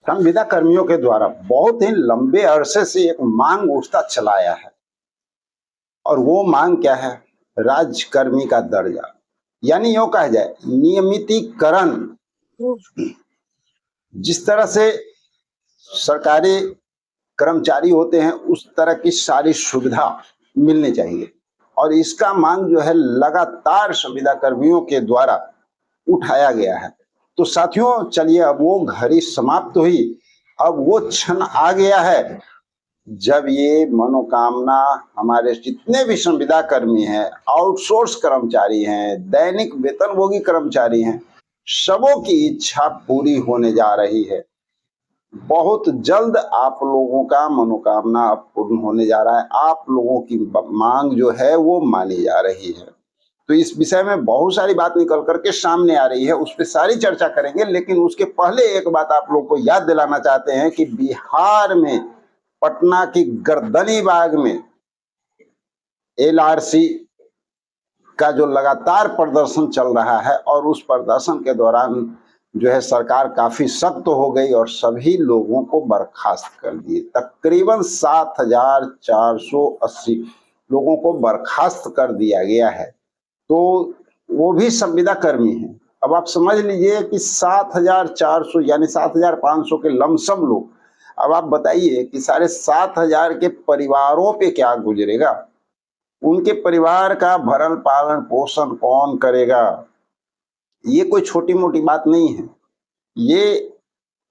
संविदा कर्मियों के द्वारा बहुत ही लंबे अरसे से एक मांग उठता चला आया है और वो मांग क्या है? राज्यकर्मी का दर्जा, यानी यूं कहा जाए नियमितीकरण। जिस तरह से सरकारी कर्मचारी होते हैं उस तरह की सारी सुविधा मिलनी चाहिए और इसका मांग जो है लगातार संविदा कर्मियों के द्वारा उठाया गया है। तो साथियों चलिए, अब वो घड़ी समाप्त हुई, अब वो क्षण आ गया है जब ये मनोकामना हमारे जितने भी संविदा कर्मी हैं, आउटसोर्स कर्मचारी हैं, दैनिक वेतनभोगी कर्मचारी हैं, सबों की इच्छा पूरी होने जा रही है। बहुत जल्द आप लोगों का मनोकामना पूर्ण होने जा रहा है। आप लोगों की मांग जो है वो मानी जा रही है। तो इस विषय में बहुत सारी बात निकल करके सामने आ रही है, उस पर सारी चर्चा करेंगे। लेकिन उसके पहले एक बात आप लोग को याद दिलाना चाहते हैं कि बिहार में पटना की गर्दनीबाग में एलआरसी का जो लगातार प्रदर्शन चल रहा है और उस प्रदर्शन के दौरान जो है सरकार काफी सख्त हो गई और सभी लोगों को बर्खास्त कर दिए। तकरीबन 7,480 लोगों को बर्खास्त कर दिया गया है। तो वो भी संविदा कर्मी हैं। अब आप समझ लीजिए कि 7,400 यानी 7,500 के लमसम लोग। अब आप बताइए कि साढ़े 7,000 के परिवारों पे क्या गुजरेगा? उनके परिवार का भरण पालन पोषण कौन करेगा? ये कोई छोटी मोटी बात नहीं है, ये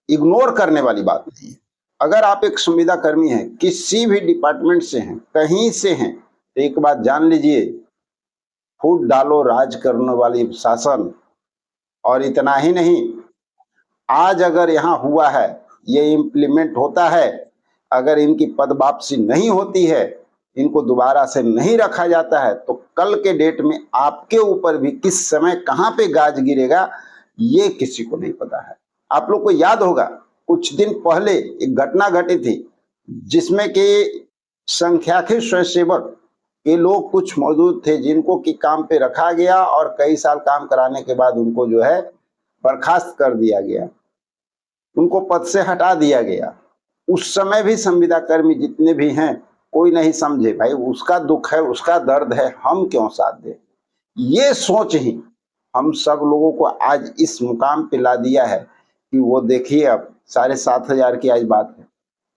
इग्नोर करने वाली बात नहीं है। अगर आप एक संविदा कर्मी हैं, किसी भी डिपार्टमेंट से हैं, कहीं से हैं, तो एक बात जान लीजिए, फूट डालो राज करने वाली शासन। और इतना ही नहीं, आज अगर यहाँ हुआ है, ये इम्प्लीमेंट होता है, अगर इनकी पद वापसी नहीं होती है, इनको दोबारा से नहीं रखा जाता है, तो कल के डेट में आपके ऊपर भी किस समय कहाँ पे गाज गिरेगा ये किसी को नहीं पता है। आप लोग को याद होगा कुछ दिन पहले एक घटना घटी थी जिसमें कि संख्याकीय स्वयंसेवक के लोग कुछ मौजूद थे जिनको कि काम पे रखा गया और कई साल काम कराने के बाद उनको जो है बर्खास्त कर दिया गया, उनको पद से हटा दिया गया। उस समय भी संविदा कर्मी जितने भी हैं कोई नहीं समझे, भाई उसका दुख है, उसका दर्द है, हम क्यों साथ दें। ये सोच ही हम सब लोगों को आज इस मुकाम पे ला दिया है कि वो देखिए, अब 7,500 की आज बात है,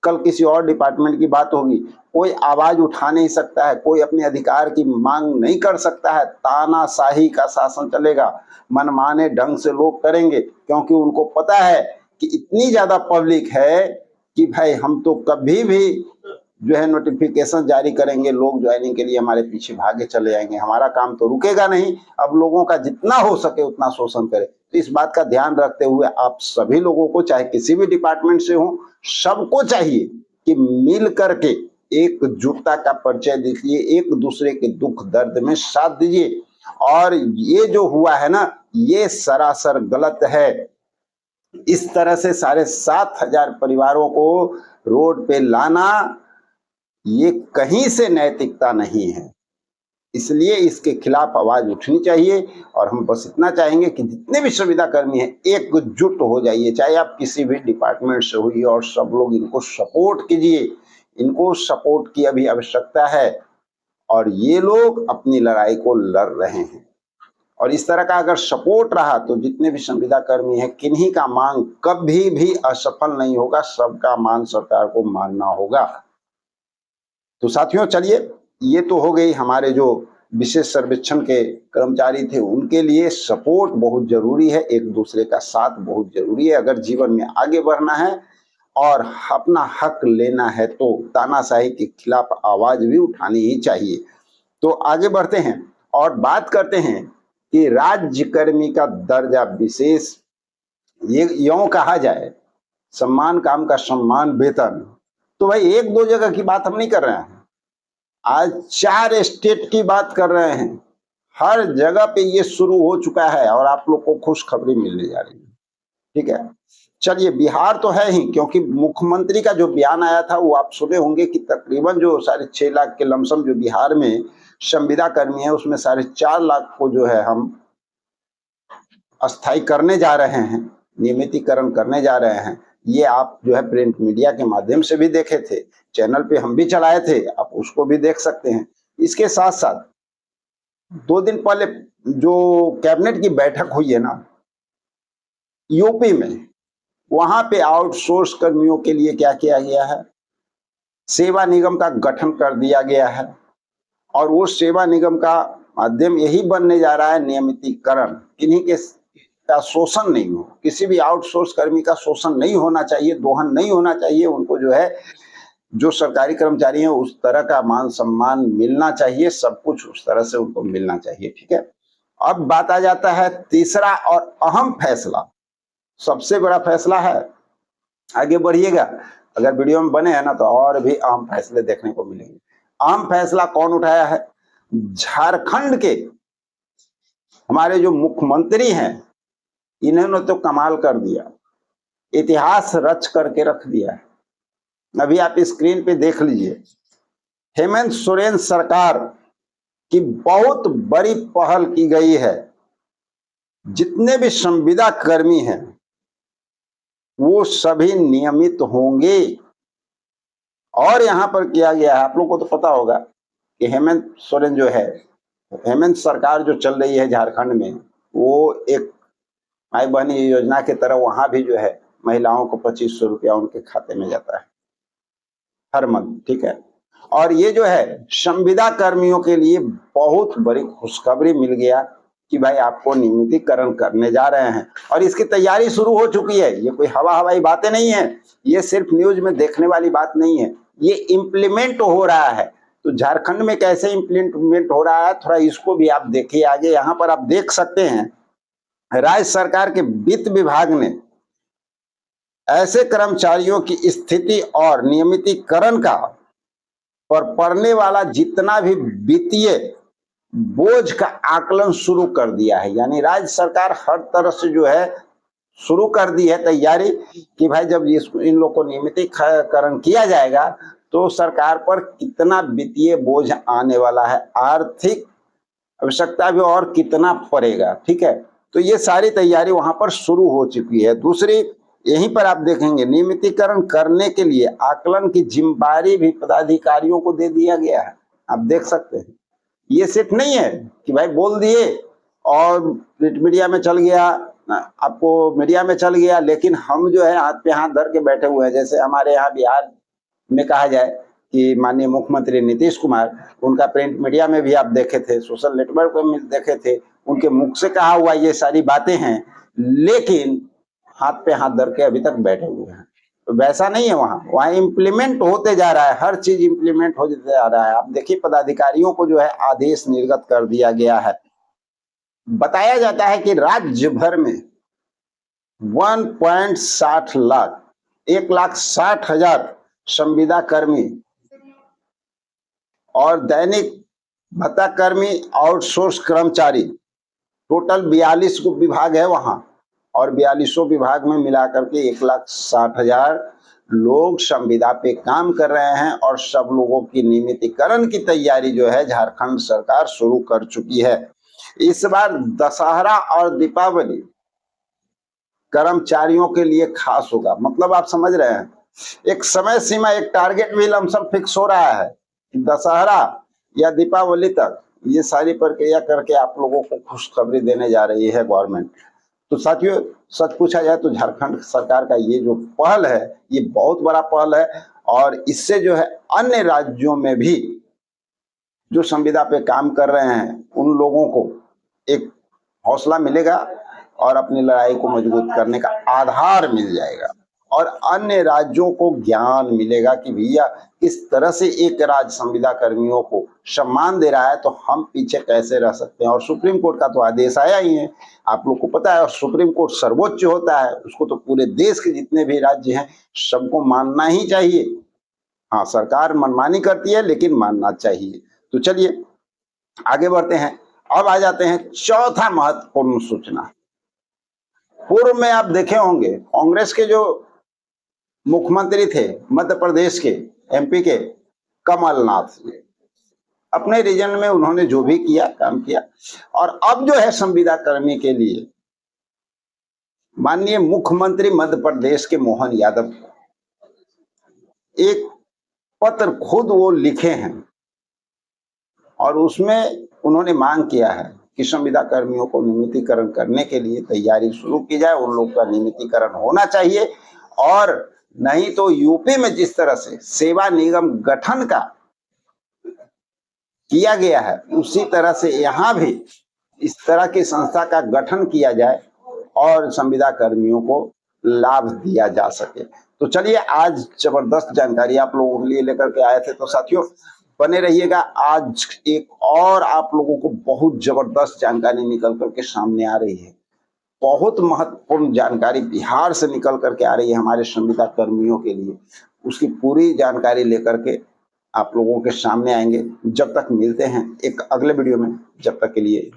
कल किसी और डिपार्टमेंट की बात होगी, कोई आवाज उठा नहीं सकता है, कोई अपने अधिकार की मांग नहीं कर सकता है। तानाशाही का शासन चलेगा, मनमाने ढंग से लोग करेंगे, क्योंकि उनको पता है कि इतनी ज्यादा पब्लिक है कि भाई हम तो कभी भी जो है नोटिफिकेशन जारी करेंगे, लोग ज्वाइनिंग के लिए हमारे पीछे भागे चले जाएंगे, हमारा काम तो रुकेगा नहीं। अब लोगों का जितना हो सके उतना शोषण करें। तो इस बात का ध्यान रखते हुए आप सभी लोगों को, चाहे किसी भी डिपार्टमेंट से हो, सबको चाहिए कि मिल करके एकजुटता का परिचय दीजिए, एक दूसरे के दुख दर्द में साथ दीजिए। और ये जो हुआ है ना, ये सरासर गलत है। इस तरह से 7,500 परिवारों को रोड पे लाना, ये कहीं से नैतिकता नहीं है। इसलिए इसके खिलाफ आवाज उठनी चाहिए और हम बस इतना चाहेंगे कि जितने भी संविदा कर्मी हैं एकजुट हो जाइए, चाहे आप किसी भी डिपार्टमेंट से हुई, और सब लोग इनको सपोर्ट कीजिए। इनको सपोर्ट की अभी आवश्यकता है और ये लोग अपनी लड़ाई को लड़ रहे हैं। और इस तरह का अगर सपोर्ट रहा तो जितने भी संविदा कर्मी हैं, किन्हीं का मांग कभी भी असफल नहीं होगा, सबका मांग सरकार को मानना होगा। तो साथियों चलिए, ये तो हो गई हमारे जो विशेष सर्वेक्षण के कर्मचारी थे उनके लिए सपोर्ट बहुत जरूरी है, एक दूसरे का साथ बहुत जरूरी है। अगर जीवन में आगे बढ़ना है और अपना हक लेना है तो तानाशाही के खिलाफ आवाज भी उठानी ही चाहिए। तो आगे बढ़ते हैं और बात करते हैं कि राज्यकर्मी का दर्जा विशेष, ये यूं कहा जाए सम्मान काम का सम्मान वेतन। तो भाई एक दो जगह की बात हम नहीं कर रहे हैं, आज 4 स्टेट की बात कर रहे हैं। हर जगह पे ये शुरू हो चुका है और आप लोग को खुशखबरी मिलने जा रही है। ठीक है, चलिए बिहार तो है ही, क्योंकि मुख्यमंत्री का जो बयान आया था वो आप सुने होंगे कि तकरीबन जो 6.5 लाख के लमसम जो बिहार में संविदा कर्मी है उसमें 4.5 लाख को जो है हम अस्थायी करने जा रहे हैं, नियमितीकरण करने जा रहे हैं। ये आप जो है प्रिंट मीडिया के माध्यम से भी देखे थे, चैनल पे हम भी चलाए थे, आप उसको भी देख सकते हैं। इसके साथ साथ 2 दिन पहले जो कैबिनेट की बैठक हुई है ना यूपी में, वहां पे आउटसोर्स कर्मियों के लिए क्या किया गया है, सेवा निगम का गठन कर दिया गया है और वो सेवा निगम का माध्यम यही बनने जा रहा है नियमितीकरण, किन्हीं के का शोषण नहीं हो, किसी भी आउटसोर्स कर्मी का शोषण नहीं होना चाहिए, दोहन नहीं होना चाहिए, उनको जो है जो सरकारी कर्मचारी हैं उस तरह का मान सम्मान मिलना चाहिए, सब कुछ उस तरह से उनको मिलना चाहिए। ठीक है, अब बात आ जाता है तीसरा और अहम फैसला, सबसे बड़ा फैसला है, आगे बढ़िएगा, अगर वीडियो में बने हैं ना तो और भी अहम फैसले देखने को मिलेंगे। अहम फैसला कौन उठाया है, झारखंड के हमारे जो मुख्यमंत्री हैं इन्होंने तो कमाल कर दिया, इतिहास रच करके रख दिया है। अभी आप स्क्रीन पे देख लीजिए, हेमंत सोरेन सरकार की बहुत बड़ी पहल की गई है, जितने भी संविदा कर्मी हैं वो सभी नियमित होंगे। और यहां पर किया गया है, आप लोगों को तो पता होगा कि हेमंत सोरेन जो है, हेमंत सरकार जो चल रही है झारखंड में, वो एक माई बहनी योजना के तरह वहां भी जो है महिलाओं को 2500 रुपया उनके खाते में जाता है हर मंथ। ठीक है, और ये जो है संविदा कर्मियों के लिए बहुत बड़ी खुशखबरी मिल गया कि भाई आपको नियमितीकरण करने जा रहे हैं और इसकी तैयारी शुरू हो चुकी है। ये कोई हवाई बातें नहीं है, ये सिर्फ न्यूज में देखने वाली बात नहीं है, ये इम्प्लीमेंट हो रहा है। तो झारखंड में कैसे इम्प्लीमेंट हो रहा है थोड़ा इसको भी आप देखिए आगे। यहाँ पर आप देख सकते हैं राज्य सरकार के वित्त विभाग ने ऐसे कर्मचारियों की स्थिति और नियमितीकरण का पर पड़ने वाला जितना भी वित्तीय बोझ का आकलन शुरू कर दिया है। यानी राज्य सरकार हर तरह से जो है शुरू कर दी है तैयारी कि भाई जब इन लोग को नियमितीकरण किया जाएगा तो सरकार पर कितना वित्तीय बोझ आने वाला है, आर्थिक आवश्यकता भी और कितना पड़ेगा। ठीक है, तो ये सारी तैयारी वहां पर शुरू हो चुकी है। दूसरी, यहीं पर आप देखेंगे नियमितीकरण करने के लिए आकलन की जिम्मेदारी भी पदाधिकारियों को दे दिया गया है। आप देख सकते हैं, ये सिर्फ नहीं है कि भाई बोल दिए और प्रिंट मीडिया में चल गया, आपको मीडिया में चल गया, लेकिन हम जो है हाथ पे हाथ धर के बैठे हुए हैं। जैसे हमारे यहाँ बिहार में कहा जाए कि माननीय मुख्यमंत्री नीतीश कुमार, उनका प्रिंट मीडिया में भी आप देखे थे, सोशल नेटवर्क पर भी देखे थे, उनके मुख से कहा हुआ ये सारी बातें हैं, लेकिन हाथ पे हाथ धर के अभी तक बैठे हुए हैं। तो वैसा नहीं है, वहां इम्प्लीमेंट होते जा रहा है, हर चीज इम्प्लीमेंट होते जा रहा है। आप देखिए पदाधिकारियों को जो है आदेश निर्गत कर दिया गया है। बताया जाता है कि राज्य भर में 1.60 लाख 1,60,000 संविदा कर्मी और दैनिक भत्ता कर्मी, आउटसोर्स कर्मचारी, टोटल 42 को विभाग है वहां, और 42 विभाग में मिलाकर के 1,60,000 लोग संविदा पे काम कर रहे हैं और सब लोगों की नियमितीकरण की तैयारी जो है झारखंड सरकार शुरू कर चुकी है। इस बार दशहरा और दीपावली कर्मचारियों के लिए खास होगा, मतलब आप समझ रहे हैं, एक समय सीमा, एक टारगेट भी लमसम फिक्स हो रहा है कि दशहरा या दीपावली तक ये सारी प्रक्रिया करके आप लोगों को खुशखबरी देने जा रही है गवर्नमेंट। तो साथियों, सच पूछा जाए तो झारखंड सरकार का ये जो पहल है ये बहुत बड़ा पहल है, और इससे जो है अन्य राज्यों में भी जो संविदा पे काम कर रहे हैं उन लोगों को एक हौसला मिलेगा और अपनी लड़ाई को मजबूत करने का आधार मिल जाएगा, और अन्य राज्यों को ज्ञान मिलेगा कि भैया इस तरह से एक राज्य संविदा कर्मियों को सम्मान दे रहा है तो हम पीछे कैसे रह सकते हैं। और सुप्रीम कोर्ट का तो आदेश आया ही है, आप लोग को पता है, और सुप्रीम कोर्ट सर्वोच्च होता है, उसको तो पूरे देश के जितने भी राज्य हैं सबको मानना ही चाहिए। हाँ, सरकार मनमानी करती है लेकिन मानना चाहिए। तो चलिए आगे बढ़ते हैं। अब आ जाते हैं चौथा महत्वपूर्ण सूचना। पूर्व में आप देखे होंगे कांग्रेस के जो मुख्यमंत्री थे मध्य प्रदेश के, एमपी के, कमलनाथ जी, अपने रीजन में उन्होंने जो भी किया काम किया, और अब जो है संविदा कर्मी के लिए माननीय मुख्यमंत्री मध्य प्रदेश के मोहन यादव एक पत्र खुद वो लिखे हैं और उसमें उन्होंने मांग किया है कि संविदा कर्मियों को नियमितीकरण करने के लिए तैयारी शुरू की जाए, उन लोग का नियमितीकरण होना चाहिए। और नहीं तो यूपी में जिस तरह से सेवा निगम गठन का किया गया है, उसी तरह से यहाँ भी इस तरह की संस्था का गठन किया जाए और संविदा कर्मियों को लाभ दिया जा सके। तो चलिए, आज जबरदस्त जानकारी आप लोगों के लिए लेकर के आए थे। तो साथियों बने रहिएगा, आज एक और आप लोगों को बहुत जबरदस्त जानकारी निकल करके सामने आ रही है। बहुत महत्वपूर्ण जानकारी बिहार से निकल करके आ रही है हमारे संविदा कर्मियों के लिए। उसकी पूरी जानकारी लेकर के आप लोगों के सामने आएंगे। जब तक मिलते हैं एक अगले वीडियो में, जब तक के लिए